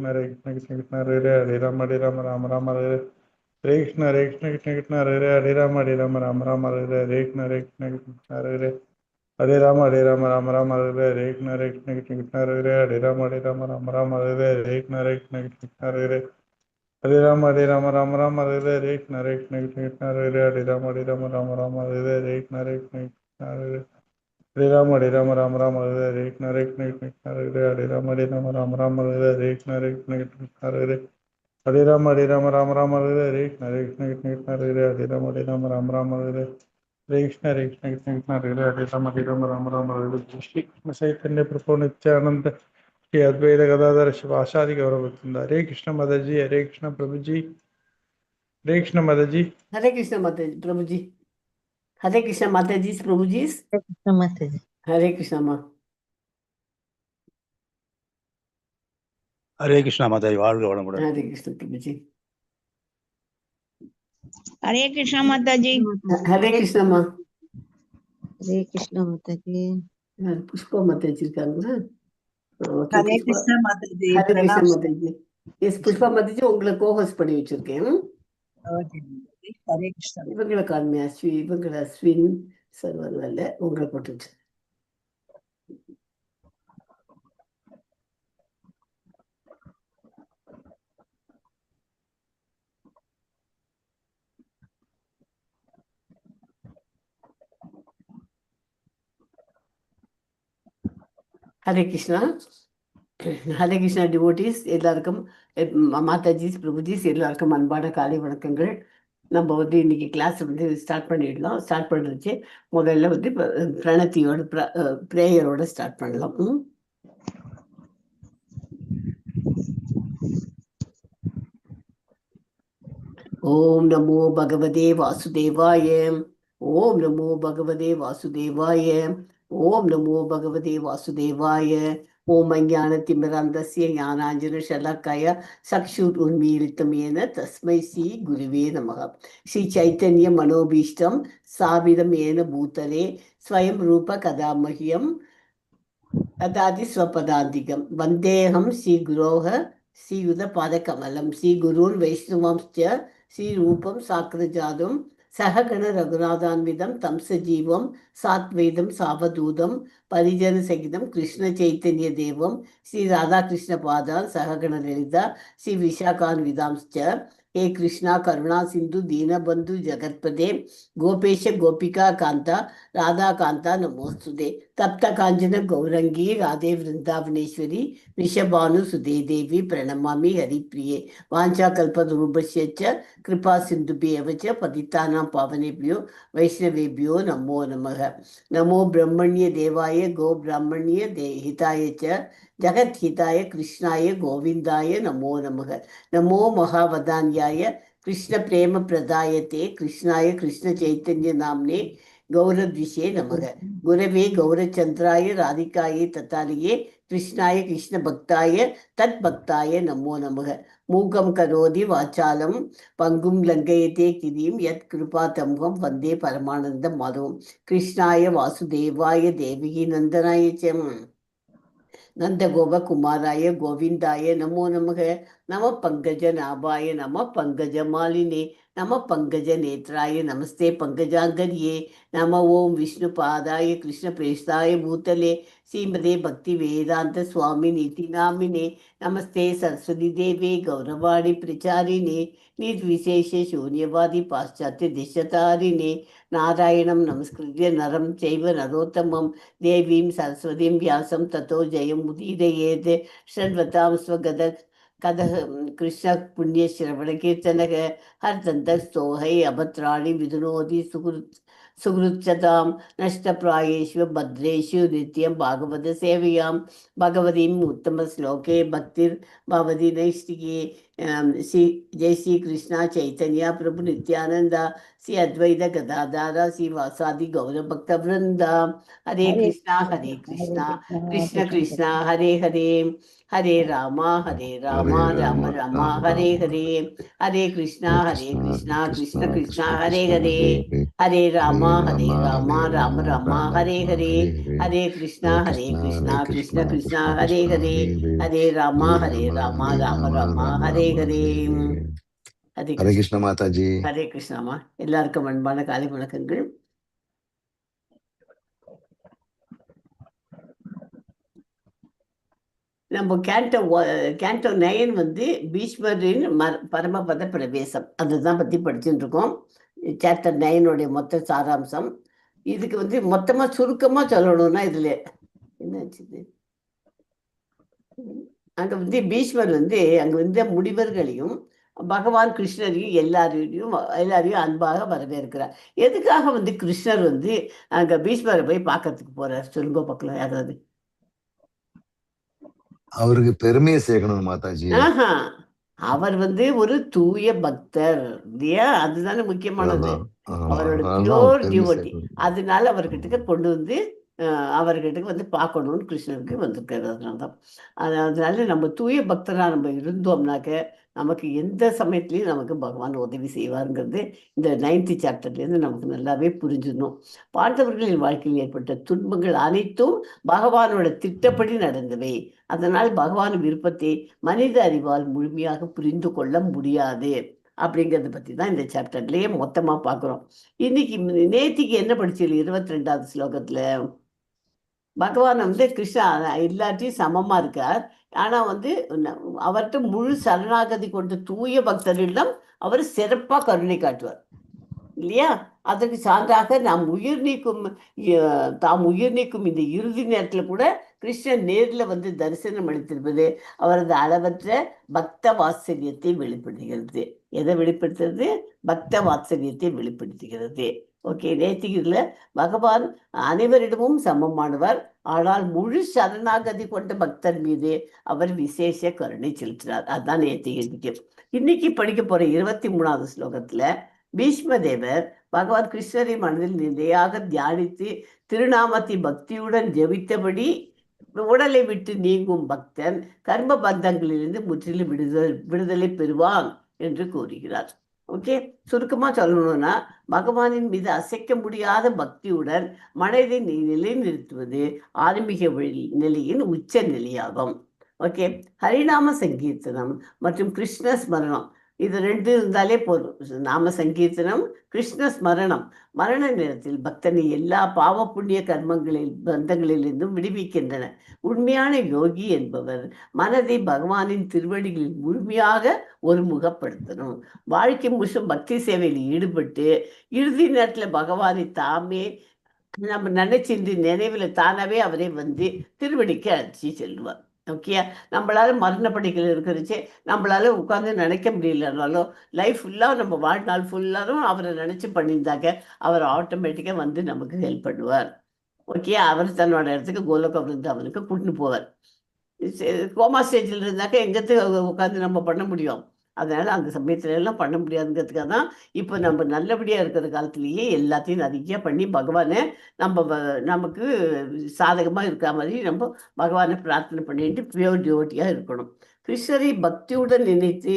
Krishna Hare Krishna Krishna Krishna Hare Hare Hare Rama Rama Hare Hare Krishna Hare Krishna Krishna Krishna Hare Hare Hare Rama Rama Hare Hare Krishna Hare Krishna Krishna Hare Hare Hare Rama Rama Hare Hare Krishna Hare Krishna Krishna Krishna Hare Hare Hare Rama Rama Hare Hare Krishna Hare Krishna Krishna Krishna Hare Hare Hare Rama Rama Hare Hare Krishna Hare Krishna Krishna Krishna Hare Hare Hare Rama Rama Hare Hare Krishna Hare Krishna Krishna Hare Hare Hare Rama Rama Hare Hare Krishna Hare Krishna Krishna Hare Hare Hare Rama Rama Hare Hare Krishna Hare Krishna Krishna Hare Hare Hare Rama Rama Hare Hare Krishna Hare Krishna Krishna Krishna Hare Hare Hare Rama Rama Hare Hare Krishna Hare Krishna Krishna Krishna Hare Hare Hare Rama Hare Hare Shri Krishna Chaitanya Prabhu Nityananda Shri Advaita Gadadhara Shivasadi Gauravatanda Hare Krishna Mataji Hare Krishna Prabhuji Hare Krishna Mataji Hare Krishna Mataji, Prabhuji. Hare Krishna Mataji, Prabhuji. Namaste. Hare Krishna Ma. Hare Krishna Mataji, வாழ்க வளமுடன். Hare Krishna Prabhuji. Hare Krishna Mataji. Hare Krishna Ma. Hare Krishna Mataji. Pushpa Mataji இருக்காங்களா? Okay, Hare Pushpa. Krishna Mataji. Hare Krishna Pranam. Mataji. Yes, Pushpa Mataji உங்களை co-host பண்ணி வச்சிருக்கேன். Okay Mataji. Hare Krishna. இவங்களை காணுமே இவங்களை Ashwin sir வரல, உங்களை போட்டு வச்சிருக்கேன். ஹரே கிருஷ்ணா. ஹரே கிருஷ்ணா டிவோட்டிஸ் எல்லாருக்கும் மாதாஜிஸ் பிரபுஜிஸ் எல்லாருக்கும் அன்பான காலை வணக்கங்கள். நம்ம இன்னைக்கு கிளாஸ் ஸ்டார்ட் பண்ணிடலாம். ஸ்டார்ட் பண்ணுறச்சு முதல்ல பிரணத்தியோட ப்ரேயரோட ஸ்டார்ட் பண்ணலாம். ஓம் நமோ பகவதே வாசுதேவாய. ஓம் நமோ பகவதே வாசுதேவாய. ஓம் நமோ பகவதே வாசுதேவாய. ஓம் அஞ்ஞான திமிராந்தஸ்ய ஞானாஞ்சன ஷலக்காய சக்ஷுர் உன்மீலிதம் ஏன தஸ்மை ஸ்ரீ குருவே நமः. ஸ்ரீ சைத்தன்ய மனோபீஷ்டம் ஸ்தாபிதம் ஏன பூதலே ஸ்வயம் ரூப கதாமஹ்யம் ததாதி ஸ்வபதாந்திகம் வந்தேஹம் ஸ்ரீ குரோஹ ஸ்ரீயுத பாதகமலம் ஸ்ரீ குருன் வைஷ்ணவம்ஸ்ச ஸ்ரீ ரூபம் சாக்ரஜாதம் சககண ரகுநாதான்விதம் தம் சஜீவம் சாத்வைதம் சாவதூதம் பரிஜன சகிதம் கிருஷ்ண சைத்தன்ய தேவம் ஸ்ரீ ராதாகிருஷ்ண பாதான் சககண லலிதா ஸ்ரீ விஷாகான்விதாம்ஸ்ச. हे कृष्णा करुणा सिंधु दीनबंधु जगत्पदे गोपेश गोपिका कांता राधा कांता नमोस्तुते. तप्त कांचन गौरंगी राधे वृंदावनेश्वरी वृषभानु सुधे देवी प्रणमामि हरिप्रिये. वाञ्छा कल्पतरूपस्य च कृपा सिन्धुभ्येव च पतितानां पावनेभ्यो वैष्णवेभ्यो नमो नमः. नमो ब्रह्मण्य देवाय गो ब्राह्मण्य हिताय च जगत हिताय कृष्णाय गोविंदाय नमो नमः. नमो महावदान्याय कृष्ण प्रेम प्रदायते कृष्णाय कृष्ण चैतन्य नाम्ने गौरद्विषे नमः. गुरवे गौरचंद्राय राधिकाय ततालिये कृष्णाय कृष्ण भक्ताय तद्भक्ताय नमो नमः. मूकं करोति वाचालं पंगुं लंघयते गिरिं यत्कृपातमहं वन्दे परमानन्दं माधवं. कृष्णाय वासुदेवाय देवकी नंदनाय च नंद गोप कुमाराय गोविंदाय नमो नमः. नम पंकज नाभाय नम पंकज मालिने नम पंकज नेत्राय नमस्ते पंकजांगर्ये. नम ओं विष्णुपादाय कृष्ण प्रेष्ठाय भूतले श्रीमदे भक्ति वेदांत स्वामी नीति नामिने. नमस्ते सरस्वती देवी गौरवाणी प्रचारिणे निर्विशेष शून्यवादी पाश्चात्य दिशतारिणे. नारायणं नमस्कृत्य नरं चैव नरोत्तमं देवीं सरस्वतीं व्यासं ततो जयमुदीरयेत्. षण्वतां स्वगद कदः कृष्ण पुण्य श्रवण कीर्तनः हरदन्तस्तोहै अभद्राणि विदुनोति सुहृच्छतां नष्टप्रायेषु भद्रेषु नित्यं भागवत सेवयां भगवतीम् उत्तमश्लोके भक्तिर्भवति नैष्टिके श्री जय श्री कृष्णा चैतन्य प्रभु नित्यानंद श्री अद्वैत गदाधार श्री वासादि गौर भक्त वृंद हरे कृष्णा कृष्ण कृष्णा हरे हरे हरे राम राम राम हरे हरे हरे कृष्णा कृष्ण कृष्णा हरे हरे हरे राम राम राम हरे हरे हरे कृष्णा कृष्ण कृष्णा हरे हरे हरे राम राम राम हरे हरे हरे हरे कृष्ण माता जी. ஹரே கிருஷ்ணாமா. எல்லாருக்கும் அன்பான காலை வணக்கங்கள். நம்ம கேண்டோ 9 வந்து பீஷ்மரின் பரமபத பிரவேசம் அதுதான் பத்தி படிச்சுட்டு இருக்கோம். சாப்டர் 9 மொத்த சாராம்சம். இதுக்கு வந்து மொத்தமா சுருக்கமா சொல்லணும்னா இதுல என்னாச்சு, அங்க வந்து பீஷ்மர் வந்து அங்க வந்த முடிவர்களையும் பகவான் கிருஷ்ணரையும் எல்லாரையும் அன்பாக வரவேற்கிறார். எதுக்காக வந்து கிருஷ்ணர் வந்து அங்க பீஷ்மரை போய் பார்க்கறதுக்கு போறார் சொல்லுங்க பார்க்கலாம் யாராவது. அவருக்கு பெருமையை சேர்க்கணும் மாதாஜி. அவர் வந்து ஒரு தூய பக்தர் இல்லையா, அதுதானே முக்கியமானது. அவரோட பியூர் டிவோட்டி. அதனால அவர்கிட்ட கொண்டு வந்து அவர்கிட்ட வந்து பார்க்கணும்னு கிருஷ்ணருக்கு வந்திருக்காரு. அதனால்தான் அதனால நம்ம தூய பக்தரா நம்ம இருந்தோம்னாக்க நமக்கு எந்த சமயத்துலையும் நமக்கு பகவான் உதவி செய்வாருங்கிறது இந்த 9th சாப்டர்லேருந்து நமக்கு நல்லாவே புரிஞ்சிடணும். பாண்டவர்களின் வாழ்க்கையில் ஏற்பட்ட துன்பங்கள் அனைத்தும் பகவானோட திட்டப்படி நடந்தவை. அதனால் பகவான் விருப்பத்தை மனித அறிவால் முழுமையாக புரிந்து கொள்ள முடியாது அப்படிங்கிறத பற்றி தான் இந்த சாப்டர்லேயே மொத்தமாக பார்க்குறோம். இன்னைக்கு நேத்திக்கு என்ன படிச்சது 22வது ஸ்லோகத்தில் பகவான் வந்து கிருஷ்ணா எல்லாத்தையும் சமமா இருக்கார். ஆனா வந்து அவர்கிட்ட முழு சரணாகதி கொண்ட தூய பக்தரிடம் அவர் சிறப்பா கருணை காட்டுவார் இல்லையா. அதற்கு சான்றாக தாம் உயிர் நீக்கும் இந்த இறுதி நேரத்துல கூட கிருஷ்ணன் நேர்ல வந்து தரிசனம் அளித்திருப்பது அவரது அளவற்ற பக்த வாத்சல்யத்தை வெளிப்படுத்துகிறது. எதை வெளிப்படுத்துறது? பக்த வாத்சல்யத்தை வெளிப்படுத்துகிறது. ஓகே, நேத்திகிரில பகவான் அனைவரிடமும் சமமானவர். ஆனால் முழு சரணாகதி கொண்ட பக்தர் மீது அவர் விசேஷ கருணை செலுத்தினார். அதுதான் நேத்திகிரிக்கு. இன்னைக்கு படிக்க போற 23வது ஸ்லோகத்துல பீஷ்ம தேவர் பகவான் கிருஷ்ணரை மனதில் நிலையாக தியானித்து திருநாமத்தை பக்தியுடன் ஜெபித்தபடி உடலை விட்டு நீங்கும் பக்தன் கர்ம பந்தங்களிலிருந்து முற்றிலும் விடுதலை பெறுவான் என்று கூறுகிறார். ஓகே, சுருக்கமா சொல்லணும்னா பகவானின் மீது அசைக்க முடியாத பக்தியுடன் மனதை நிலைநிறுத்துவது ஆன்மீக நிலையின் உச்ச நிலையாகும். ஓகே, ஹரிநாம சங்கீர்த்தனம் மற்றும் கிருஷ்ண ஸ்மரணம் இது 2 இருந்தாலே போதும். நாம சங்கீர்த்தனம், கிருஷ்ண ஸ்மரணம் மரண நேரத்தில் பக்தனை எல்லா பாவ புண்ணிய பந்தங்களிலிருந்தும் விடுவிக்கின்றன. உண்மையான யோகி என்பவர் மனதை பகவானின் திருவடிகளில் முழுமையாக ஒருமுகப்படுத்தணும். வாழ்க்கை முழுசும் பக்தி சேவையில் ஈடுபட்டு இறுதி நேரத்தில் பகவானை தாமே நம்ம நினைச்சிருந்து நினைவில் தானாவே அவரே வந்து திருவடிக்கு அழைச்சி செல்வார். ஓகே, நம்மளால மரணப்படிகள் இருக்கிறச்சு நம்மளால உட்காந்து நினைக்க முடியலனாலும் லைஃப் ஃபுல்லாக நம்ம வாழ்நாள் ஃபுல்லாகவும் அவரை நினச்சி பண்ணியிருந்தாக்க அவர் ஆட்டோமேட்டிக்காக வந்து நமக்கு ஹெல்ப் பண்ணுவார். ஓகே, அவர் தன்னோட இடத்துக்கு கோலோக விருந்தாவனுக்கு கூட்டின்னு போவார். கோமா ஸ்டேஜில் இருந்தாக்க எங்கத்துக்கு உட்காந்து நம்ம பண்ண முடியும். அதனால அந்த சமயத்துல எல்லாம் பண்ண முடியாதுங்கிறதுக்காக தான் இப்போ நம்ம நல்லபடியா இருக்கிற காலத்திலேயே எல்லாத்தையும் நிறைய பண்ணி பகவானை நமக்கு சாதகமா இருக்கிற மாதிரி நம்ம பகவானை பிரார்த்தனை பண்ணிட்டு பியூர் டிவோட்டியா இருக்கணும். கிருஷ்ணரை பக்தியுடன் நினைத்து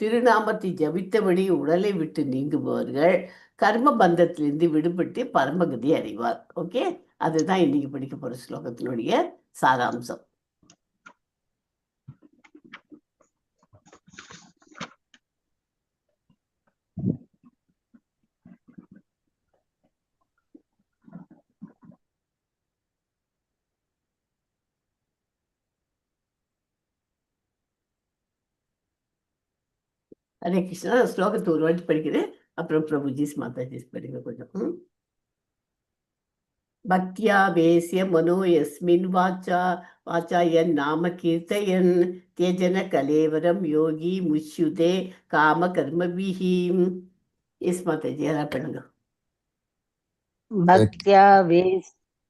திருநாமத்தை ஜபித்தபடி உடலை விட்டு நீங்குபவர்கள் கர்ம பந்தத்திலிருந்து விடுபட்டு பரமகதி அடைவார். ஓகே, அதுதான் இன்னைக்கு படிக்க போற ஸ்லோகத்தினுடைய சாராம்சம். ஹரே கிருஷ்ணா. ஸ்லோகத்தை ஒரு வாட்டி படிக்கிறேன், அப்புறம் பிரபுஜிஸ் மாதாஜிஸ் படிக்க கொஞ்சம். பக்தியா வேசிய மனோ யஸ்மின் வாச்சா என் நாம கீர்த்தயன் தியஜன கலேவரம் யோகி முஷ்யுதே காம கர்மபிஹி. எஸ் மாதாஜி யாரா பண்ணுங்க. பக்தியா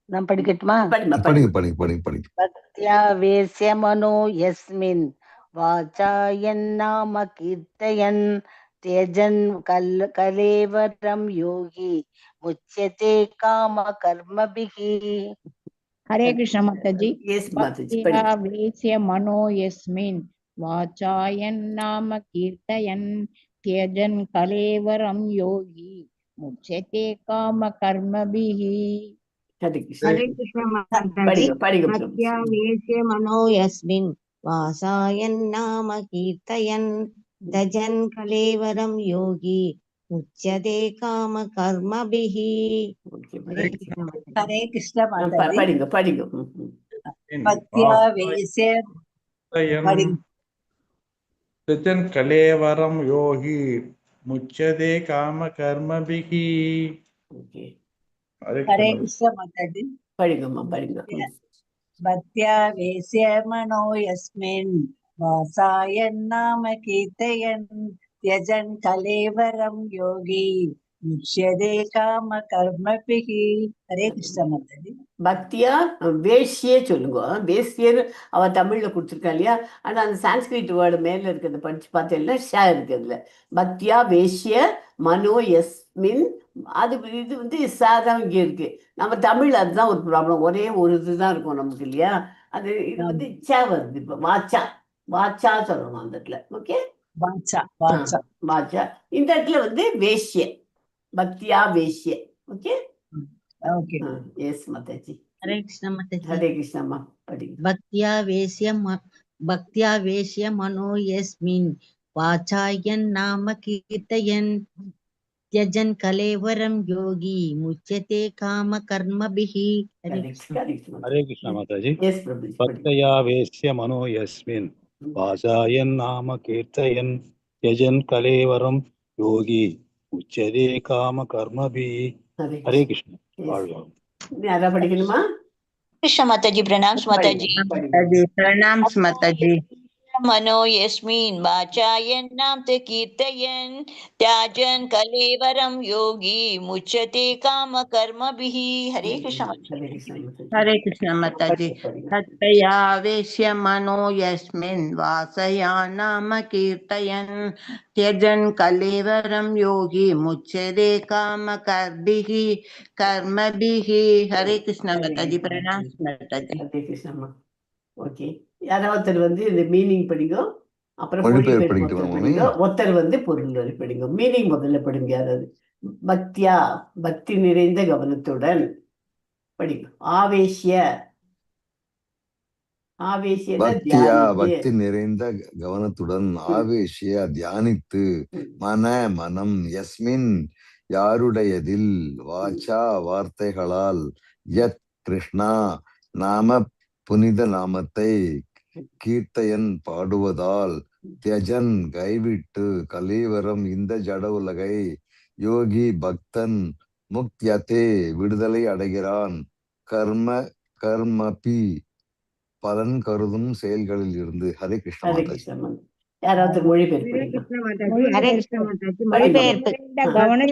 நான் படிக்கட்டுமா? படிங்க. பக்தியா வேசிய மனோ யஸ்மின் வாசாயன் நாம கீர்த்தயன் தேஜன் கலேவரம் யோகி முச்சதே காம கர்மபிஹி. ஹரே கிருஷ்ண மாதாஜி. எஸ் மாதாஜி பக்தியா படிங்க. வேசிய மனோ யஸ்மின் வாசாயன் நாம கீர்த்தயன் தியஜன் கலேவரம் யோகி முச்சதே காம கர்மபிஹி. ஹரே கிருஷ்ணா. हरे कृष्ण माताजी படிங்க படிங்க भक्त्या பிரபு. वेश्य मनो यस्मिन् वासायन् नाम कीर्तयन् दजन् कलेवरं योगी मुच्यते काम कर्मभिः. ஓகே हरे மாதாஜி. कृष्ण माताजी हरे कृष्ण माताजी படிங்க படிங்க. भक्त्या वेश्य पढ़ी सजन कलेवरम योगी मुच्यते काम कर्मभिः. ஓகே हरे हरे कृष्ण कृष्ण माताजी படிங்கம்மா படிங்க. भक्त्या वेश्य मनो यस्मिन् वासायन् नाम कीर्तयन् त्यजन् कलेवरं योगी मुच्यते काम कर्मभिः. हरे कृष्ण माताजी பக்தியா வேஷ்யே சொல்லுங்க. வேஷ்யன்னு அவ தமிழ்ல கொடுத்துருக்கா இல்லையா? ஆனா அந்த சான்ஸ்கிரிட் வேர்டு மேல இருக்கிறத படிச்சு பார்த்தேன்னா ஷா இருக்கு அதுல. பக்தியா வேஷ்ய மனோ யஸ்மின், அது இது வந்து சா தான் இங்க இருக்கு. நம்ம தமிழ்ல அதுதான் ஒரு ப்ராப்ளம், ஒரே ஒரு இதுதான் இருக்கும் நமக்கு இல்லையா? அது இது வந்து சா வருது. இப்போ வாச்சா வாச்சா சொல்லணும் அந்த இடத்துல. ஓகே वाचा वाचा வாச்சா. இந்த இடத்துல வந்து வேஷ்ய, பக்தியா வேஷ்ய. Okay okay yes Mataji. Hare Krishna Mataji Hare Krishnamma படிங்க. भक्त्या वेश्य मनो यस्मिन् वाचायन् नाम कीर्तयन् त्यजन् कलेवरं योगी मुच्यते काम कर्मभिः. हरे कृष्ण हरे कृष्ण माताजी எஸ் பிரபு படிங்க. भक्तया वेश्य मनो यस्मिन् वाचायन् नाम कीर्तयन् त्यजन् कलेवरं योगी उच्यते काम कर्मभिः. हरे कृष्ण. வாழ்க. யாரா படிக்கணுமா? कृष्ण माताजी प्रणाम माताजी. माताजी प्रणाम माताजी मनो यस्मिन् वाचायन् नाम ते कीर्तयन् त्याजन् कलेवरं योगी मुच्यते काम कर्मभिः. हरे कृष्ण माताजी. हरे कृष्ण माताजी भक्त्या वेश्य मनो यस्मिन् वासया नाम कीर्तयन् त्यजन् कलेवरं योगी मुच्यते काम कर्मभिः. हरे कृष्ण माताजी प्रणाम माताजी ஹரே கிருஷ்ணம்மா. ஓகே, யாராவது ஒருத்தர் வந்து இந்த மீனிங் படிங்க, அப்புறம் மொழிபெயர்ப்பு மொழிபெயர்ப்பு படிக்கட்டுமா ஒருத்தர் மாமி? படிங்க, ஒருத்தர் வந்து பொருள் வரி படிங்க. மீனிங் முதல்ல படிங்க. யாராவது பக்தியா, பக்தி நிறைந்த கவனத்துடன் படிங்க. ஆவேஷ்ய, ஆவேஷ்யன்னா பக்தியா தியானித்து. பக்தி நிறைந்த கவனத்துடன் ஆவேசிய தியானித்து மனம் யஸ்மின் யாருடையதில் வாச்சா வார்த்தைகளால் யத் கிருஷ்ணா நாம புனித நாமத்தை கீர்த்தயன் பாடுவதால் தியஜன் கைவிட்டு கலீவரம் இந்த ஜட உலகை யோகி பக்தன் முக்தியத்தே விடுதலை அடைகிறான். கர்மபி பலன் கருதும் செயல்களில் இருந்து. ஹரே கிருஷ்ண ஹரே மாதாஜி. கிருஷ்ணம்மா. யாராவது மொழிபெயர்ப்பு हरे படிங்க. कृष्ण माताजी हरे कृष्ण माताजी மொழிபெயர்ப்பு. பக்தி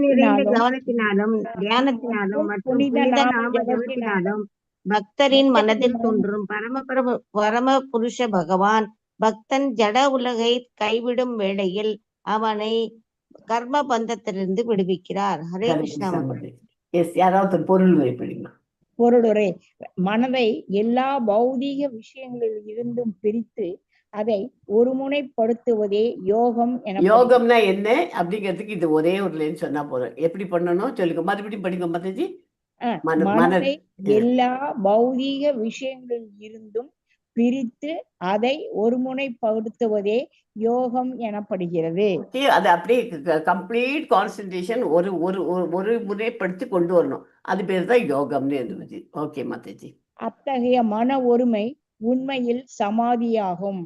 நிறைந்த கவனத்தினாலும் தியானத்தினாலும் மற்றும் புனித நாம ஜபத்தினாலும் பக்தரின் மனதில் தோன்றும் பரம புருஷ பகவான் பக்தன் ஜட உலகை கைவிடும் வேளையில் அவனை கர்ம பந்தத்திலிருந்து விடுவிக்கிறார். ஹரே ஹரே கிருஷ்ணா கிருஷ்ணம்மா. எஸ், யாராவது பொருள் வரி படிங்க. பொருளுரை மனதை எல்லா பௌதீக விஷயங்களில் இருந்தும் பிரித்து அதை ஒருமுனைப்படுத்துவதே யோகம் என. யோகம்னா என்ன அப்படிங்கிறதுக்கு இது ஒரே ஒரு லைன் சொன்னா போதும். எப்படி பண்ணணும் சொல்லுங்க, மறுபடியும் படிங்க மாதாஜி. மனதை எல்லா பௌதீக விஷயங்களில் இருந்தும் பிரித்து அதை ஒருமுனைப்படுத்துவதே யோகம் எனப்படுகிறது. அது அப்படியே கம்ப்ளீட் கான்சென்ட்ரேஷன் ஒரு ஒரு ஒரு முறைப்படுத்தி கொண்டு வரணும். அது பேர் தான் யோகம்னு இருந்துச்சு. ஓகே மாதாஜி. அத்தகைய மன ஒருமை உண்மையில் சமாதியாகும்.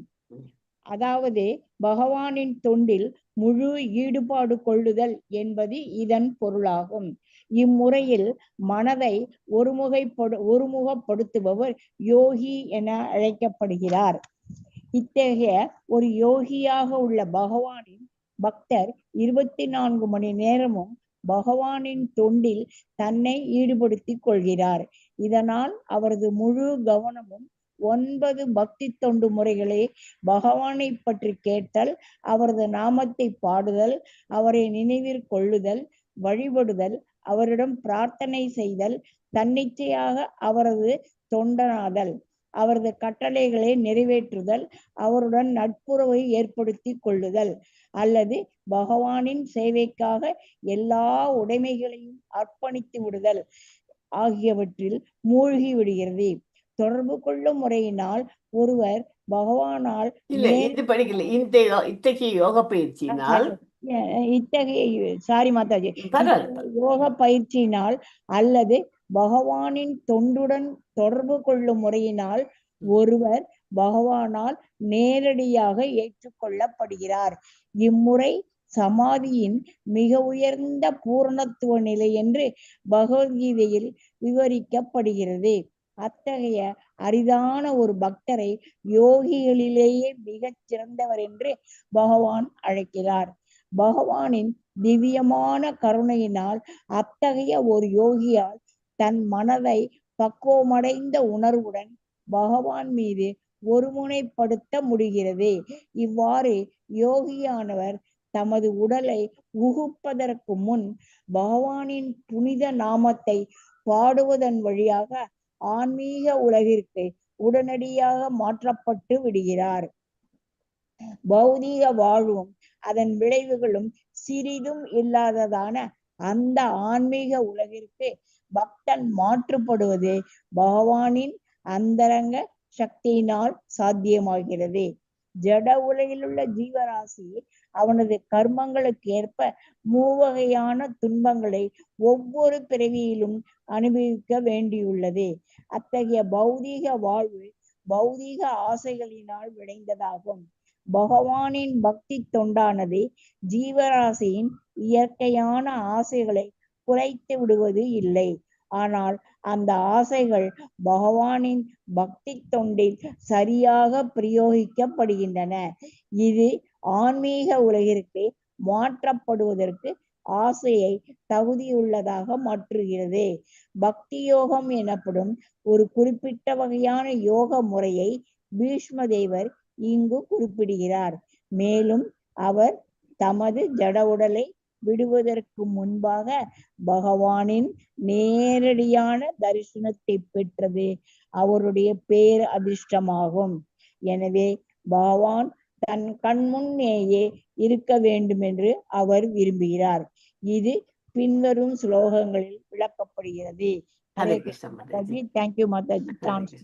அதாவது பகவானின் தொண்டில் முழு ஈடுபாடு கொள்ளுதல் என்பது இதன் பொருளாகும். இம்முறையில் மனதை ஒருமுகப்படுத்துபவர் யோகி என அழைக்கப்படுகிறார். இத்தகைய ஒரு யோகியாக உள்ள பகவானின் பக்தர் 24 மணி நேரமும் பகவானின் தொண்டில் தன்னை ஈடுபடுத்திக் கொள்கிறார். இதனால் அவரது முழு கவனமும் 9 பக்தி தொண்டு முறைகளே பகவானை பற்றி கேட்டல், அவரது நாமத்தை பாடுதல், அவரை நினைவிற் கொள்ளுதல், வழிபடுதல், அவரிடம் பிரார்த்தனை செய்தல், தன்னிச்சையாக அவரது தொண்டனாதல், அவரது கட்டளைகளை நிறைவேற்றுதல், அவருடன் நட்புறவை ஏற்படுத்தி கொள்ளுதல், அல்லது பகவானின் சேவைக்காக எல்லா உடைமைகளையும் அர்ப்பணித்து விடுதல் ஆகியவற்றில் மூழ்கி விடுகிறது. தொடர்பு கொள்ளும் முறையினால் ஒருவர் பகவானால் இது படிக்கல. இத்தகைய யோக பயிற்சியினால் யோக பயிற்சியினால் அல்லது பகவானின் தொண்டுடன் தொடர்பு கொள்ளும் முறையினால் ஒருவர் பகவானால் நேரடியாக ஏற்றுக்கொள்ளப்படுகிறார். இம்முறை சமாதியின் மிக உயர்ந்த பூரணத்துவ நிலை என்று பகவத்கீதையில் விவரிக்கப்படுகிறது. அத்தகைய அரிதான ஒரு பக்தரை யோகிகளிலேயே மிகச் சிறந்தவர் என்று பகவான் அழைக்கிறார். பகவானின் திவ்யமான கருணையினால் அத்தகைய ஒரு யோகியால் தன் மனதை பக்குவமடைந்த உணர்வுடன் பகவான் மீது ஒருமுனைப்படுத்த முடிகிறது. இவ்வாறு யோகியானவர் தமது உடலை உகுப்பதற்கு முன் பகவானின் புனித நாமத்தை பாடுவதன் வழியாக ஆன்மீக உலகிற்கு உடனடியாக மாற்றப்பட்டு விடுகிறார். பௌதீக வாழ்வும் அதன் விளைவுகளும் சிறிதும் இல்லாததான அந்த ஆன்மீக உலகிற்கு பக்தன் மாற்றுப்படுவது பகவானின் அந்தரங்க சக்தியினால் சாத்தியமாகிறது. ஜட உலகில் உள்ள ஜீவராசி அவனது கர்மங்களுக்கு ஏற்ப மூவகையான துன்பங்களை ஒவ்வொரு பிறவியிலும் அனுபவிக்க வேண்டியுள்ளது. அத்தகைய பௌதீக வாழ்வு பௌதீக ஆசைகளினால் விளைந்ததாகும். பகவானின் பக்தி தொண்டானது ஜீவராசியின் இயற்கையான ஆசைகளை குறைத்து விடுவது இல்லை. ஆனால் அந்த ஆசைகள் பகவானின் பக்தி தொண்டில் சரியாக பிரயோகிக்கப்படுகின்றன. இது ஆன்மீக உலகிற்கு மாற்றப்படுவதற்கு ஆசையை தகுதியுள்ளதாக மாற்றுகிறது. பக்தி யோகம் எனப்படும் ஒரு குறிப்பிட்ட வகையான யோக முறையை பீஷ்ம தேவர் இங்கு குறிப்பிடுகிறார். மேலும் அவர் தமது ஜட உடலை விடுவதற்கு முன்பாக பகவானின் நேரடியான தரிசனத்தை பெற்றது அவருடைய பேர் அதிர்ஷ்டமாகும். எனவே பகவான் தன் கண்முன்னேயே இருக்க வேண்டும் என்று அவர் விரும்புகிறார். இது பின்வரும் ஸ்லோகங்களில் விளக்கப்படுகிறது. தேங்க்யூ மாதாஜி.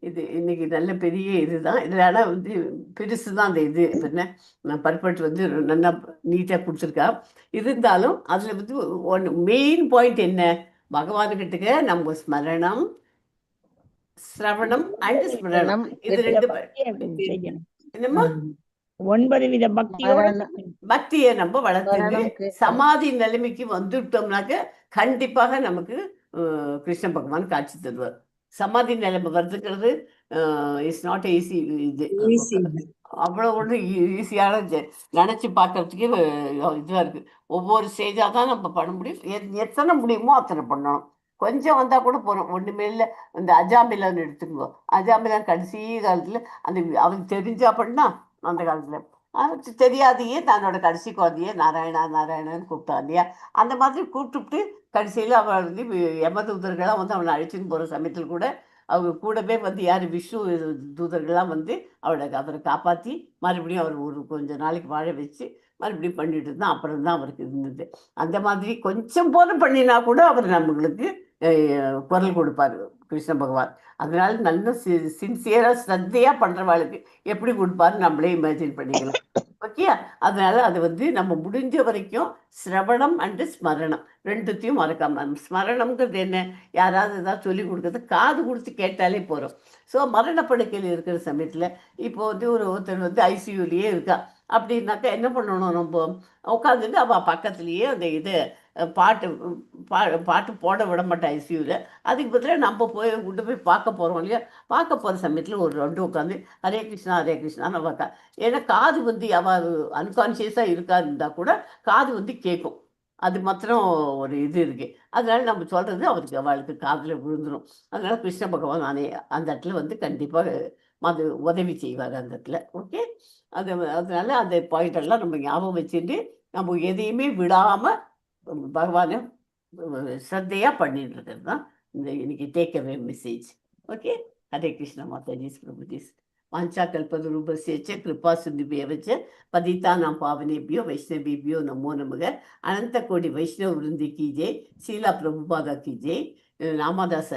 இது இன்னைக்கு நல்ல பெரிய இதுதான். இதுல ஆனா வந்து பெருசுதான் அந்த இது என்ன பர்பட் வந்து நல்லா நீட்டா கொடுத்துருக்கா. இருந்தாலும் அதுல வந்து ஒன்று மெயின் பாயிண்ட் என்ன, பகவான்கிட்ட நம்ம ஸ்மரணம், சிரவணம் அண்ட் ஸ்மரணம், இது ரெண்டு என்னமா 9 வித பக்தியை நம்ம வளர்த்து சமாதி நிலைமைக்கு வந்துட்டோம்னாக்க கண்டிப்பாக நமக்கு கிருஷ்ண பகவான் காட்சி தருவார். சமாதி நிலைமை வருதுங்கிறது இட்ஸ் நாட் ஈஸி. இது அவ்வளோ ஒன்று ஈஸியான நினச்சி பார்க்கறதுக்கே இதுவாக இருக்கு. ஒவ்வொரு ஸ்டேஜாக தான் நம்ம பண்ண முடியும். எத்தனை முடியுமோ அத்தனை பண்ணணும். கொஞ்சம் வந்தால் கூட போகிறோம். ஒன்றுமே இல்லை. இந்த அஜாமிலான்னு எடுத்துக்குவோம். அஜாமிலான் கடைசி காலத்தில் அந்த அவனுக்கு தெரிஞ்சா பண்ணா அந்த காலத்தில் அவனுக்கு தெரியாதையே தன்னோட கடைசி குழந்தையே நாராயணா நாராயணன்னு கூப்பிட்டான் இல்லையா. அந்த மாதிரி கூப்பிட்டுட்டு கடைசியில் அவள் வந்து யமதூதர்கள்லாம் வந்து அவனை அழைச்சின்னு போகிற சமயத்தில் கூட அவங்க கூடவே வந்து யார் விஷ்ணு தூதர்கள்லாம் வந்து அவரை காப்பாற்றி மறுபடியும் அவர் ஒரு கொஞ்சம் நாளைக்கு வாழ வச்சு மறுபடியும் பண்ணிட்டு இருந்தான். அப்புறம் தான் அவருக்கு இருந்தது. அந்த மாதிரி கொஞ்சம் போதும் பண்ணினா கூட அவர் நம்மளுக்கு குரல் கொடுப்பார் கிருஷ்ண பகவான். அதனால நல்ல சின்சியராக ஸ்ரத்தையாக பண்ணுறவாளுக்கு எப்படி கொடுப்பாருன்னு நம்மளே இமேஜின் பண்ணிக்கலாம். ஓகே. அதனால அது வந்து நம்ம முடிஞ்ச வரைக்கும் சிரவணம் அண்டு ஸ்மரணம் ரெண்டுத்தையும் மறக்காம. ஸ்மரணம்ங்கிறது என்ன, யாராவது ஏதாவது சொல்லி கொடுக்கறது காது கொடுத்து கேட்டாலே போகிறோம். ஸோ மரணப்படுக்கையில் இருக்கிற சமயத்தில் இப்போ வந்து ஒருத்தர் வந்து ஐசியூலேயே இருக்கா அப்படின்னாக்கா என்ன பண்ணணும், நம்ம உட்காந்துட்டு அவள் பக்கத்துலேயே அந்த இது பாட்டு போட விட மாட்டேன் ஐசியூவில். அதுக்கு பதிலாக நம்ம கொண்டு போய் பார்க்க போகிறோம் இல்லையா. பார்க்க போகிற சமயத்தில் ஒரு ரெண்டு உட்காந்து ஹரே கிருஷ்ணா ஹரே கிருஷ்ணான்னு பார்க்க. ஏன்னா காது வந்து அவள் அன்கான்ஷியஸாக இருக்கா இருந்தால் கூட காது வந்து கேட்கும். அது மாத்திரம் ஒரு இது இருக்கு. அதனால நம்ம சொல்றது அவளுக்கு காதில் விழுந்துடும். அதனால கிருஷ்ண பகவான் அந்த இடத்துல வந்து கண்டிப்பாக அது உதவி செய்வார் அந்த இடத்துல. ஓகே, அதனால அந்த பாயிண்ட் எல்லாம் நம்ம ஞாபகம் வச்சுட்டு நம்ம எதையுமே விடாம பகவானை ஸ்ரத்தையா பண்ணிட்டு இருக்கிறது தான் இந்த இன்னைக்கு take away message. Okay, Hare Krishna Matajis Prabhujis. வாஞ்சா கல்பதரூபஸ்ய ச கிருபா சிந்துபேவ ச பதிதானாं पावनेभ्यो वैष्णवेभ्यो नमो नमः. अनंत कोटि वैष्णव वृंद की जय. शीला प्रभुपादा की जय. रामादास